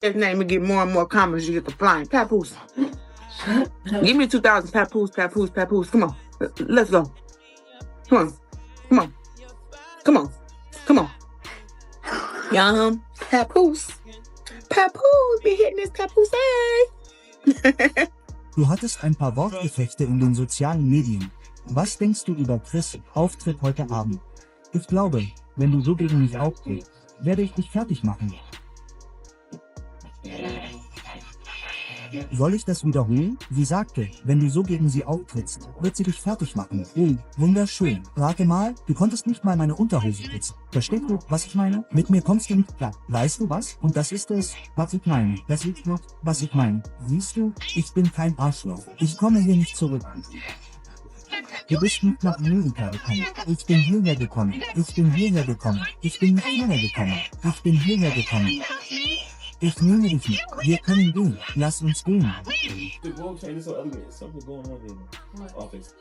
His name will get more and more common as you get the flying. Papoose. Give me 2,000. Papoose, Papoose, Papoose. Come on. Let's go. Come on. Come on. Come on. Come on. Yum. Papoose. Papoose. Be hitting this Papoose. Du hattest ein paar Wortgefechte in den sozialen Medien. Was denkst du über Chris' Auftritt heute Abend? Ich glaube, wenn du so gegen mich auftrittst, werde ich dich fertig machen. Soll ich das wiederholen? Sie sagte, wenn du so gegen sie auftrittst, wird sie dich fertig machen. Wunderschön. Rate mal, du konntest nicht mal meine Unterhose putzen. Verstehst du, was ich meine? Mit mir kommst du nicht klar. Weißt du was? Und das ist es, was ich meine. Das ist noch, was ich meine. Siehst du, ich bin kein Arschloch. Ich komme hier nicht zurück. Du bist nicht nach Amerika gekommen. Ich bin hierher gekommen. Ich bin hierher gekommen. Ich bin nicht hierher gekommen. Ich bin hierher gekommen. Ich nehme dich nicht. Wir können gehen. Lass uns gehen. The world chain is so elegant. There's something going on in the office.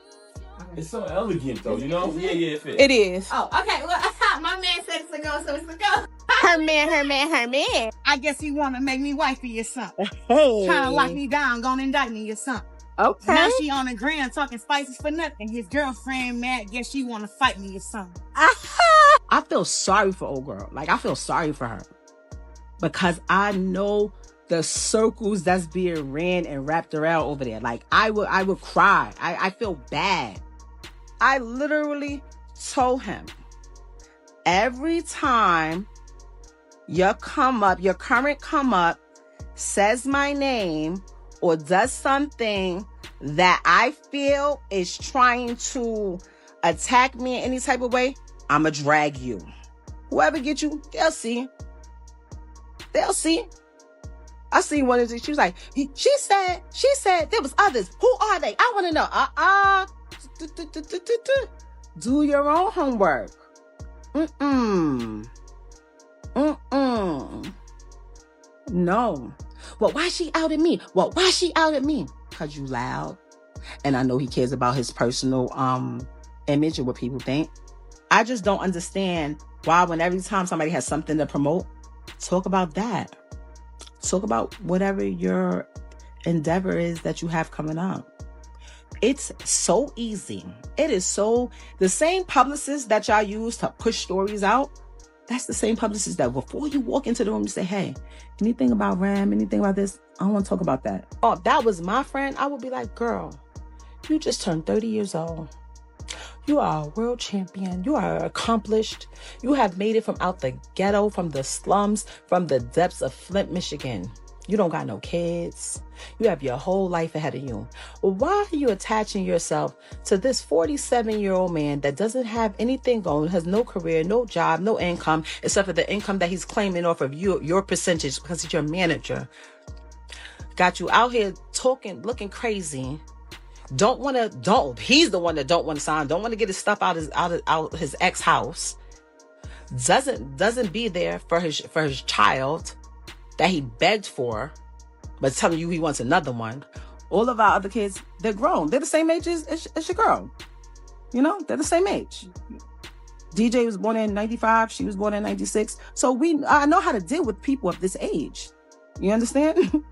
It's so elegant, though, you know? Yeah, it fits. It is. Oh, okay. Well, my man said it's a go, so it's a go. Her man. I guess he want to make me wifey or something. Hey. Trying to lock me down, gonna indict me or something. Okay. Now she on the ground talking spices for nothing. His girlfriend mad, guess she want to fight me or something. I feel sorry for old girl. Like, I feel sorry for her. Because I know the circles that's being ran and wrapped around over there. Like, I would cry. I feel bad. I literally told him, every time your current come up says my name or does something that I feel is trying to attack me in any type of way, I'ma drag you. Whoever get you, they'll see. They'll see. I seen one of these. She was like, she said there was others. Who are they? I want to know. Do your own homework. No. Well, why she outed me? Because you loud. And I know he cares about his personal image and what people think. I just don't understand why when every time somebody has something to promote, talk about that. Talk about whatever your endeavor is that you have coming up. It's so easy. It is so, the same publicists that y'all use to push stories out, that's the same publicist that before you walk into the room, you say, hey, anything about Ram, anything about this? I don't want to talk about that. Oh, if that was my friend, I would be like, girl, you just turned 30 years old. You are a world champion. You are accomplished. You have made it from out the ghetto, from the slums, from the depths of Flint, Michigan. You don't got no kids. You have your whole life ahead of you. Why are you attaching yourself to this 47-year-old man that doesn't have anything going, has no career, no job, no income, except for the income that he's claiming off of you, your percentage, because he's your manager? Got you out here talking, looking crazy. He's the one that don't want to sign, don't want to get his stuff out his ex house. Doesn't be there for his child that he begged for, but telling you he wants another one. All of our other kids, they're grown. They're the same age as your girl. You know, they're the same age. DJ was born in 95. She was born in 96. So I know how to deal with people of this age. You understand?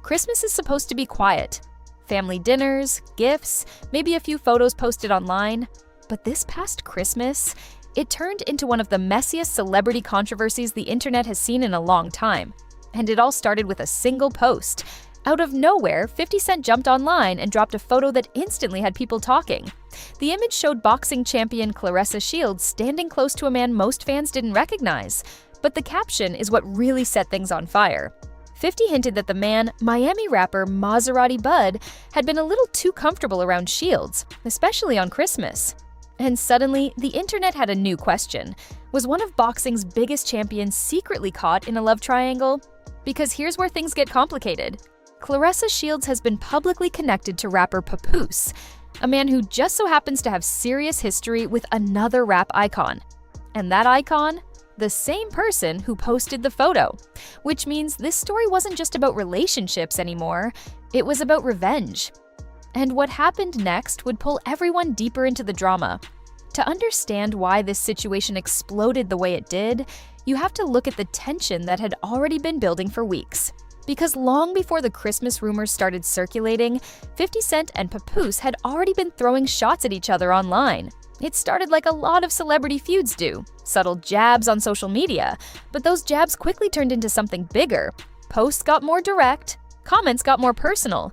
Christmas is supposed to be quiet. Family dinners, gifts, maybe a few photos posted online. But this past Christmas, it turned into one of the messiest celebrity controversies the internet has seen in a long time. And it all started with a single post. Out of nowhere, 50 Cent jumped online and dropped a photo that instantly had people talking. The image showed boxing champion Claressa Shields standing close to a man most fans didn't recognize. But the caption is what really set things on fire. 50 hinted that the man, Miami rapper Maserati Bud, had been a little too comfortable around Shields, especially on Christmas. And suddenly, the internet had a new question. Was one of boxing's biggest champions secretly caught in a love triangle? Because here's where things get complicated. Claressa Shields has been publicly connected to rapper Papoose, a man who just so happens to have serious history with another rap icon. And that icon? The same person who posted the photo. Which means this story wasn't just about relationships anymore, it was about revenge. And what happened next would pull everyone deeper into the drama. To understand why this situation exploded the way it did, you have to look at the tension that had already been building for weeks. Because long before the Christmas rumors started circulating, 50 Cent and Papoose had already been throwing shots at each other online. It started like a lot of celebrity feuds do, subtle jabs on social media, but those jabs quickly turned into something bigger. Posts got more direct, comments got more personal,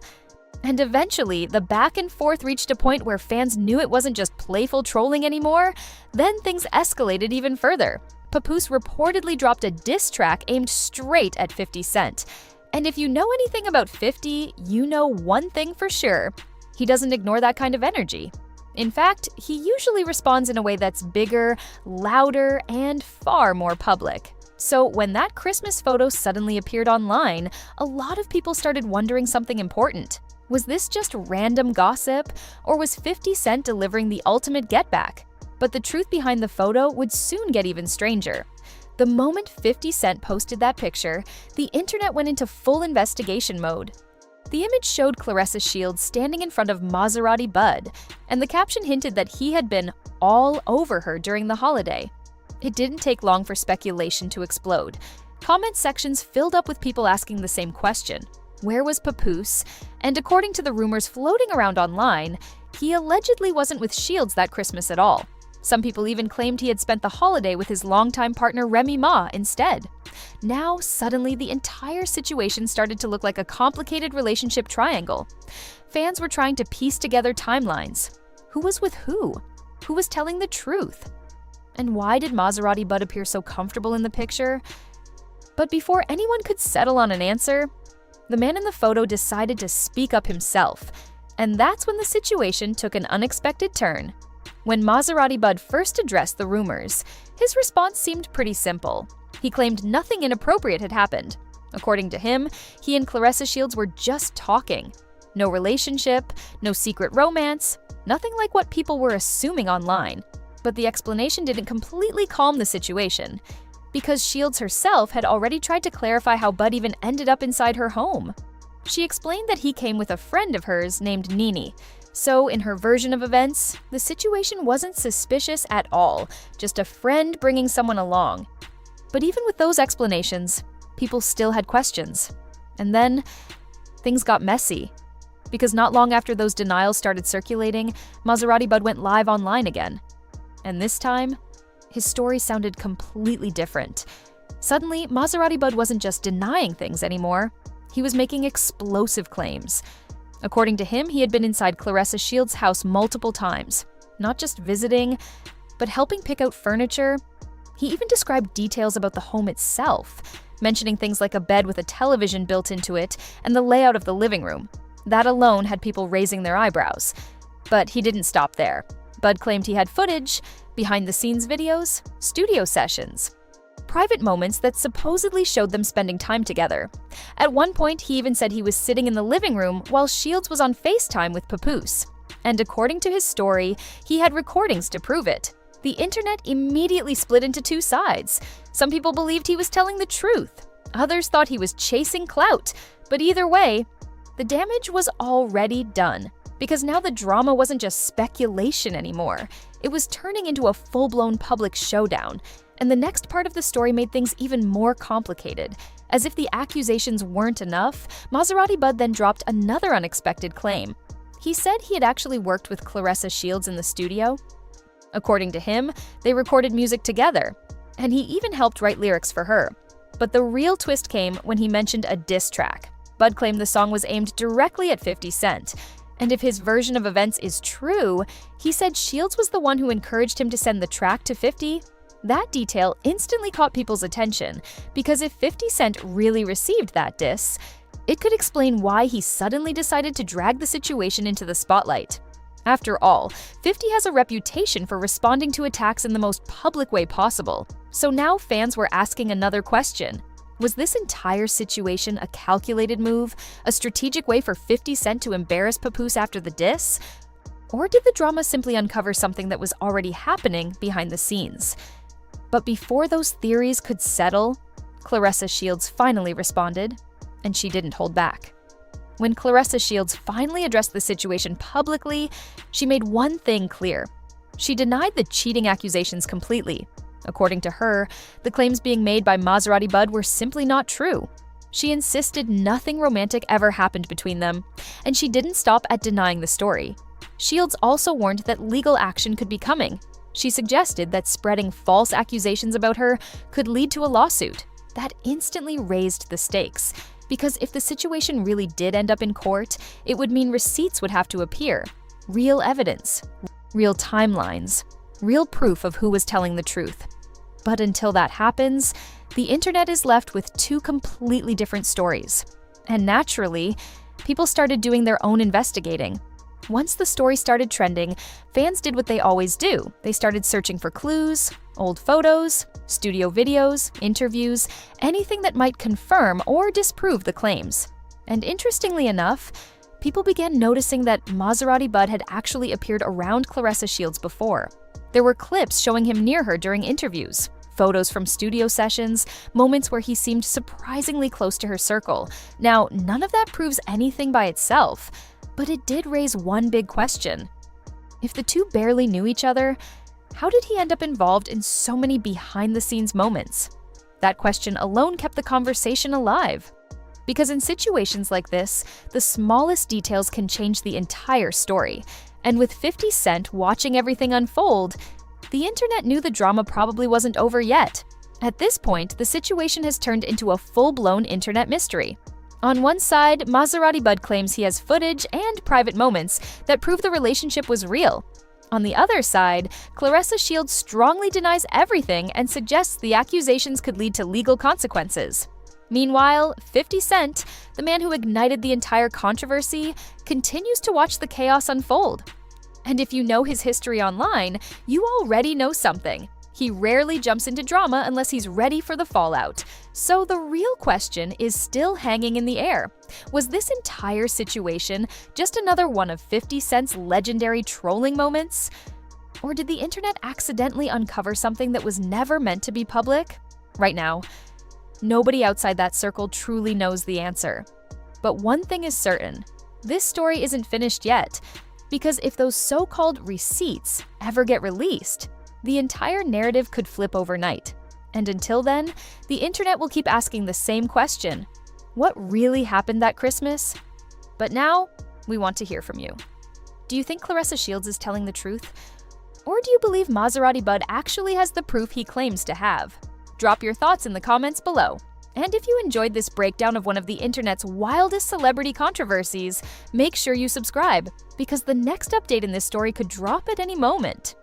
and eventually the back and forth reached a point where fans knew it wasn't just playful trolling anymore. Then things escalated even further. Papoose reportedly dropped a diss track aimed straight at 50 Cent. And if you know anything about 50, you know one thing for sure: he doesn't ignore that kind of energy. In fact, he usually responds in a way that's bigger, louder, and far more public. So when that Christmas photo suddenly appeared online, a lot of people started wondering something important. Was this just random gossip, or was 50 Cent delivering the ultimate getback? But the truth behind the photo would soon get even stranger. The moment 50 Cent posted that picture, the internet went into full investigation mode. The image showed Claressa Shields standing in front of Maserati Bud, and the caption hinted that he had been all over her during the holiday. It didn't take long for speculation to explode. Comment sections filled up with people asking the same question: where was Papoose? And according to the rumors floating around online, he allegedly wasn't with Shields that Christmas at all. Some people even claimed he had spent the holiday with his longtime partner Remy Ma instead. Now, suddenly, the entire situation started to look like a complicated relationship triangle. Fans were trying to piece together timelines. Who was with who? Who was telling the truth? And why did Maserati Bud appear so comfortable in the picture? But before anyone could settle on an answer, the man in the photo decided to speak up himself. And that's when the situation took an unexpected turn. When Maserati Bud first addressed the rumors, his response seemed pretty simple. He claimed nothing inappropriate had happened. According to him, he and Claressa Shields were just talking. No relationship, no secret romance, nothing like what people were assuming online. But the explanation didn't completely calm the situation, because Shields herself had already tried to clarify how Bud even ended up inside her home. She explained that he came with a friend of hers named Nene. So, in her version of events, the situation wasn't suspicious at all, just a friend bringing someone along. But even with those explanations, people still had questions. And then, things got messy. Because not long after those denials started circulating, Maserati Bud went live online again. And this time, his story sounded completely different. Suddenly, Maserati Bud wasn't just denying things anymore, he was making explosive claims. According to him, he had been inside Claressa Shields' house multiple times, not just visiting, but helping pick out furniture. He even described details about the home itself, mentioning things like a bed with a television built into it and the layout of the living room. That alone had people raising their eyebrows. But he didn't stop there. Bud claimed he had footage, behind-the-scenes videos, studio sessions, private moments that supposedly showed them spending time together. At one point, he even said he was sitting in the living room while Shields was on FaceTime with Papoose. And according to his story, he had recordings to prove it. The internet immediately split into two sides. Some people believed he was telling the truth. Others thought he was chasing clout. But either way, the damage was already done. Because now the drama wasn't just speculation anymore. It was turning into a full-blown public showdown. And the next part of the story made things even more complicated. As if the accusations weren't enough, Maserati Bud then dropped another unexpected claim. He said he had actually worked with Claressa Shields in the studio. According to him, they recorded music together, and he even helped write lyrics for her. But the real twist came when he mentioned a diss track. Bud claimed the song was aimed directly at 50 Cent. And if his version of events is true, he said Shields was the one who encouraged him to send the track to 50. That detail instantly caught people's attention, because if 50 Cent really received that diss, it could explain why he suddenly decided to drag the situation into the spotlight. After all, 50 has a reputation for responding to attacks in the most public way possible. So now fans were asking another question. Was this entire situation a calculated move, a strategic way for 50 Cent to embarrass Papoose after the diss? Or did the drama simply uncover something that was already happening behind the scenes? But before those theories could settle, Claressa Shields finally responded, and she didn't hold back. When Claressa Shields finally addressed the situation publicly, she made one thing clear. She denied the cheating accusations completely. According to her, the claims being made by Maserati Bud were simply not true. She insisted nothing romantic ever happened between them, and she didn't stop at denying the story. Shields also warned that legal action could be coming. She suggested that spreading false accusations about her could lead to a lawsuit. That instantly raised the stakes, because if the situation really did end up in court, it would mean receipts would have to appear. Real evidence, real timelines, real proof of who was telling the truth. But until that happens, the internet is left with two completely different stories. And naturally, people started doing their own investigating. Once the story started trending, fans did what they always do. They started searching for clues, old photos, studio videos, interviews, anything that might confirm or disprove the claims. And interestingly enough, people began noticing that Maserati Bud had actually appeared around Claressa Shields before. There were clips showing him near her during interviews, photos from studio sessions, moments where he seemed surprisingly close to her circle. Now, none of that proves anything by itself, but it did raise one big question. If the two barely knew each other, how did he end up involved in so many behind-the-scenes moments? That question alone kept the conversation alive. Because in situations like this, the smallest details can change the entire story. And with 50 Cent watching everything unfold, the internet knew the drama probably wasn't over yet. At this point, the situation has turned into a full-blown internet mystery. On one side, Maserati Bud claims he has footage and private moments that prove the relationship was real. On the other side, Claressa Shields strongly denies everything and suggests the accusations could lead to legal consequences. Meanwhile, 50 Cent, the man who ignited the entire controversy, continues to watch the chaos unfold. And if you know his history online, you already know something. He rarely jumps into drama unless he's ready for the fallout. So the real question is still hanging in the air. Was this entire situation just another one of 50 Cent's legendary trolling moments? Or did the internet accidentally uncover something that was never meant to be public? Right now, nobody outside that circle truly knows the answer. But one thing is certain, this story isn't finished yet. Because if those so-called receipts ever get released, the entire narrative could flip overnight. And until then, the internet will keep asking the same question: what really happened that Christmas? But now, we want to hear from you. Do you think Claressa Shields is telling the truth? Or do you believe Maserati Bud actually has the proof he claims to have? Drop your thoughts in the comments below. And if you enjoyed this breakdown of one of the internet's wildest celebrity controversies, make sure you subscribe, because the next update in this story could drop at any moment.